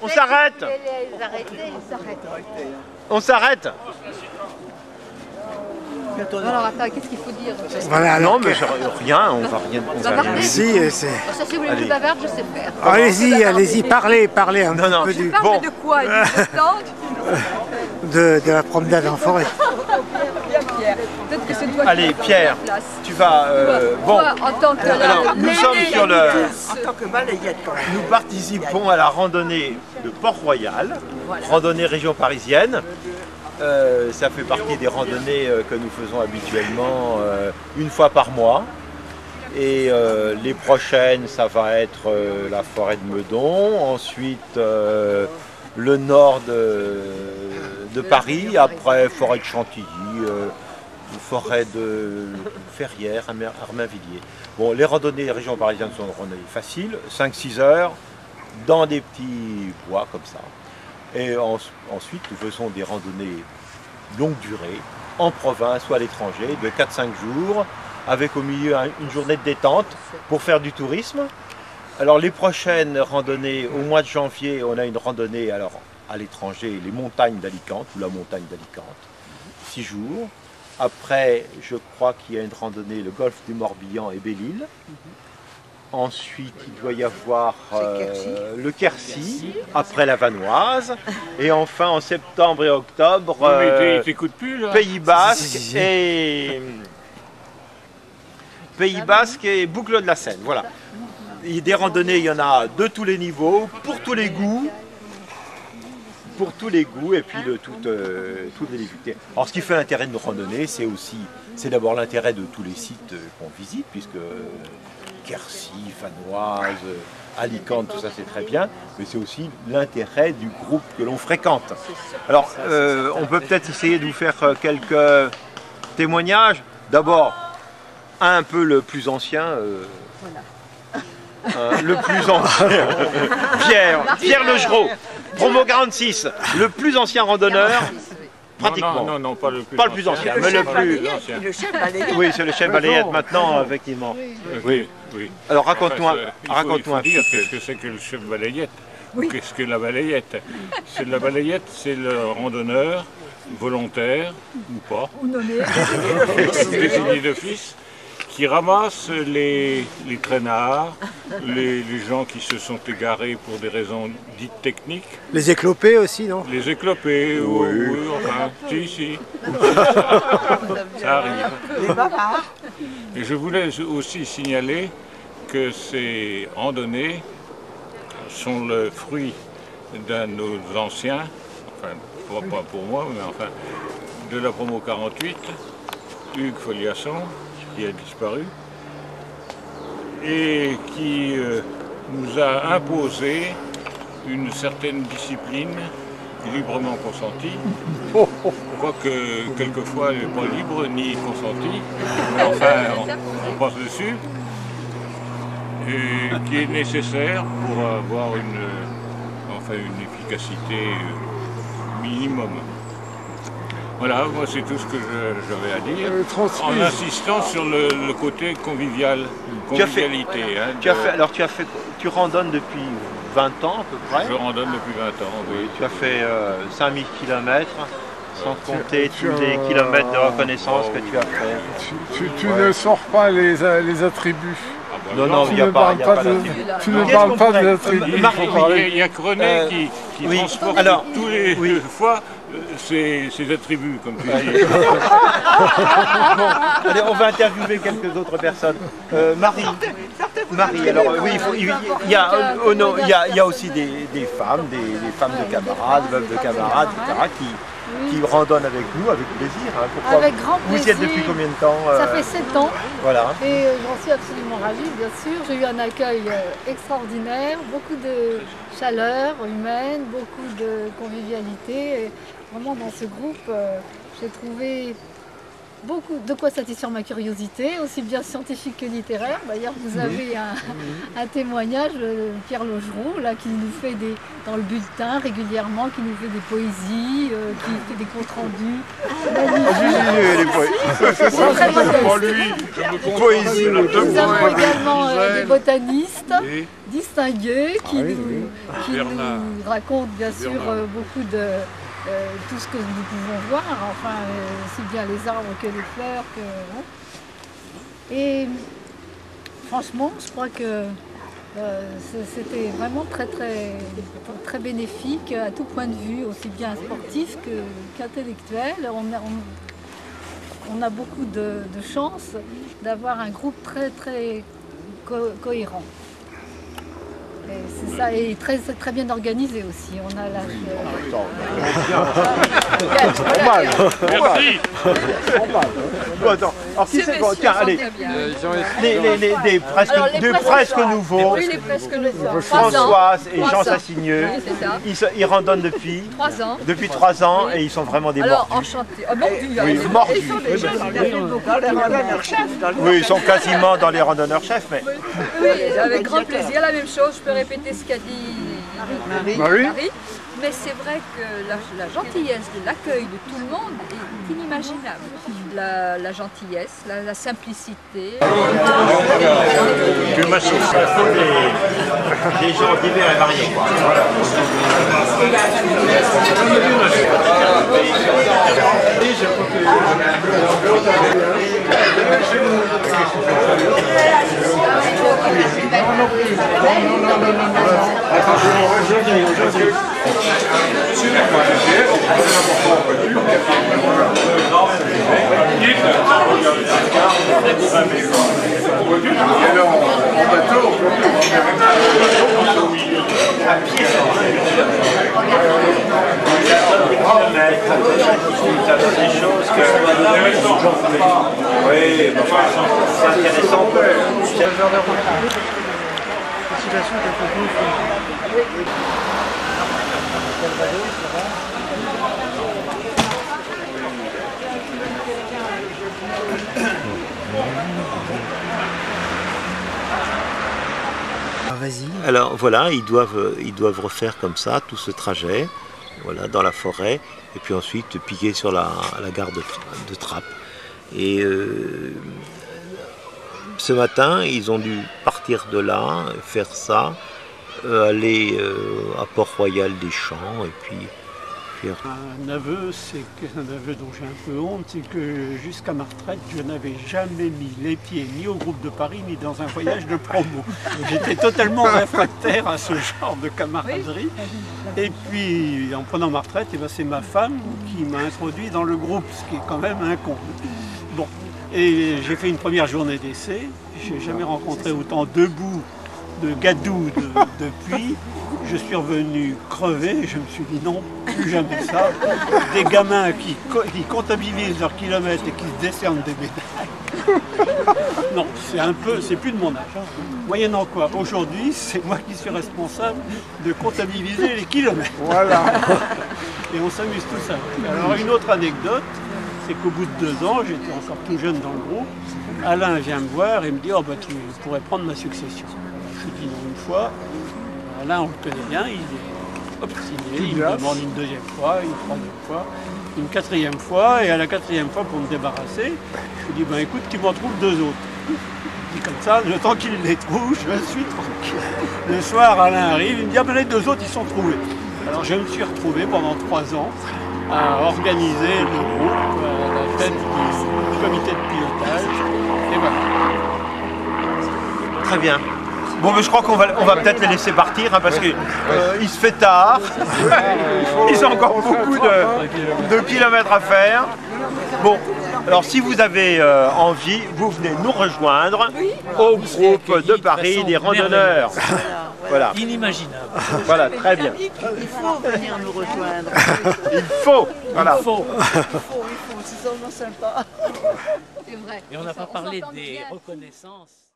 On s'arrête. On s'arrête. Alors attends, qu'est-ce qu'il faut dire? Voilà, Non, alors, mais rien, on va rien. On va rien. si, c'est... Ça, si vous voulez Allez. plus bavarde, je sais faire. Allez-y, allez-y, parlez un Non, non. petit peu Parle de quoi? de la promenade en forêt. Peut-être que c'est toi Allez, qui vas Pierre, prendre la place. tu vas. Bon. Toi, en tant que Alors, nous sommes sur le. En tant que balayette, quand même. Nous participons à la randonnée de Port-Royal, randonnée région parisienne. Ça fait partie des randonnées que nous faisons habituellement une fois par mois. Et les prochaines, ça va être la forêt de Meudon, ensuite le nord de Paris, après forêt de Chantilly, forêt de Ferrières, Armainvilliers. Bon, les randonnées région parisienne sont des randonnées faciles, 5-6 heures, dans des petits bois comme ça. Et ensuite, nous faisons des randonnées longue durée, en province ou à l'étranger, de 4-5 jours, avec au milieu une journée de détente pour faire du tourisme. Alors les prochaines randonnées, au mois de janvier, on a une randonnée alors, à l'étranger, les montagnes d'Alicante, ou la montagne d'Alicante, 6 jours. Après, je crois qu'il y a une randonnée, le golfe du Morbihan et Belle-Île. Ensuite, il doit y avoir le Quercy, après la Vanoise. Et enfin, en septembre et octobre, Pays Basque et... Pays Basque et Boucles de la Seine, voilà. Et des randonnées, il y en a de tous les niveaux, pour tous les goûts. Pour tous les goûts et puis de toutes les difficultés. Alors ce qui fait l'intérêt de nos randonnées, c'est d'abord l'intérêt de tous les sites qu'on visite, puisque Quercy, Vanoise, Alicante, tout ça c'est très bien, mais c'est aussi l'intérêt du groupe que l'on fréquente. Alors on peut peut-être essayer de vous faire quelques témoignages. D'abord, un peu le plus ancien. Le plus ancien, Pierre Legereau, promo 46, le plus ancien randonneur, pratiquement. Non, pas le plus Pas le plus ancien, mais le plus... Le chef balayette. Oui, c'est le chef balayette maintenant, effectivement. Oui. Alors raconte-nous Il faut un dire petit peu. qu'est-ce que c'est que le chef balayette. Qu'est-ce que la balayette? La balayette, c'est le randonneur volontaire, ou pas, désigné d'office, qui ramasse les traînards, les gens qui se sont égarés pour des raisons dites techniques. Les éclopés aussi, non? Les éclopés, oui, enfin, si. Ça arrive. Les bavards. Et je voulais aussi signaler que ces randonnées sont le fruit d'un de nos anciens, enfin, pas pour moi, mais enfin, de la promo 48, Hugues Foliasson, qui a disparu, et qui nous a imposé une certaine discipline librement consentie, quoique quelquefois elle n'est pas libre ni consentie, mais enfin on passe dessus, et qui est nécessaire pour avoir une efficacité minimum. Voilà, moi c'est tout ce que j'avais à dire, en insistant sur le côté convivialité. Tu randonnes depuis 20 ans à peu près. Je randonne depuis 20 ans, oui. Tu as fait 5000 km, sans compter tous les kilomètres de reconnaissance que tu as fait. Tu ne sors pas les attributs. Non, il n'y a pas d'attributs. Tu ne parles pas des attributs. Il y a que René qui transporte tous les fois ses attributs, comme tu dis. Bon, allez, on va interviewer quelques autres personnes. Marie, alors oui, il y a aussi des femmes, des femmes de camarades, des meufs de camarades, etc., qui randonnent avec nous, avec plaisir. Hein. Pourquoi avec grand plaisir. Vous y êtes depuis combien de temps Ça fait 7 ans. Voilà. Et j'en suis absolument ravie, bien sûr. J'ai eu un accueil extraordinaire, beaucoup de chaleur humaine, beaucoup de convivialité. Et vraiment, dans ce groupe, j'ai trouvé beaucoup de quoi satisfaire ma curiosité, aussi bien scientifique que littéraire. D'ailleurs, vous avez un témoignage de Pierre Logereau, là, qui nous fait dans le bulletin régulièrement, qui nous fait des poésies, qui fait des comptes rendus. Nous avons également des botanistes distingués qui nous racontent bien sûr beaucoup de tout ce que nous pouvons voir, enfin aussi bien les arbres que les fleurs. Et franchement, je crois que c'était vraiment très bénéfique à tout point de vue, aussi bien sportif qu'intellectuel. On a beaucoup de chance d'avoir un groupe très cohérent. C'est ça, et très bien organisé aussi. On a la... Merci. Bon, attends. Alors qui c'est bon? Tiens, allez. Des presque nouveaux. Oui, les presque nouveaux. Françoise et Jean Sassigneux. Oui, c'est ça. Ils randonnent depuis 3 ans. Depuis 3 ans, oui. Et ils sont vraiment des mordus. Alors enchantés. Mordus. Oui, mordus. Oui, ils sont quasiment dans les randonneurs-chefs, mais... Oui, avec grand plaisir. La même chose, je peux répéter ce qu'a dit Marie. Mais c'est vrai que la gentillesse de l'accueil de tout le monde est inimaginable. La gentillesse, la simplicité. Il faut des gens divers et variés. Des choses que oui, c'est intéressant. Alors voilà, ils doivent refaire comme ça tout ce trajet, voilà, dans la forêt, et puis ensuite piquer sur la gare de Trappes. Et ce matin, ils ont dû partir de là, faire ça, aller à Port-Royal des Champs, et puis... Un aveu, c'est un aveu dont j'ai un peu honte, c'est que jusqu'à ma retraite, je n'avais jamais mis les pieds ni au groupe de Paris, ni dans un voyage de promo. J'étais totalement réfractaire à ce genre de camaraderie. Et puis, en prenant ma retraite, c'est ma femme qui m'a introduit dans le groupe, ce qui est quand même un con. Bon, et j'ai fait une première journée d'essai. J'ai jamais rencontré autant debout de gadou depuis. Je suis revenu crevé, je me suis dit non, plus jamais ça. Des gamins qui comptabilisent leurs kilomètres et qui se décernent des médailles. Non, c'est plus de mon âge. Moyennant quoi, aujourd'hui, c'est moi qui suis responsable de comptabiliser les kilomètres. Voilà. Et on s'amuse tout ça. Alors une autre anecdote, c'est qu'au bout de 2 ans, j'étais encore tout jeune dans le groupe, Alain vient me voir et me dit « Oh bah tu pourrais prendre ma succession ». Je lui dis non une fois. Alain, on le connaît bien, il est obstiné, il me demande une 2e fois, une 3e fois, une 4e fois, et à la 4e fois, pour me débarrasser, je lui dis, ben écoute, tu m'en trouves 2 autres. Je dis comme ça, le temps qu'il les trouve, je suis tranquille. Le soir, Alain arrive, il me dit, ah ben les 2 autres, ils sont trouvés. Alors je me suis retrouvé pendant 3 ans à organiser le groupe, à la tête du comité de pilotage, et voilà. Très bien. Bon, mais je crois qu'on va peut-être les laisser partir, hein, parce qu'il se fait tard. Ils ont encore beaucoup de kilomètres à faire. Bon, alors si vous avez envie, vous venez nous rejoindre au groupe de Paris des randonneurs. Voilà. Inimaginable. Voilà, très bien. Il faut venir nous rejoindre. Il faut, voilà. Il faut, c'est vraiment sympa. C'est vrai. Et on n'a pas parlé des reconnaissances.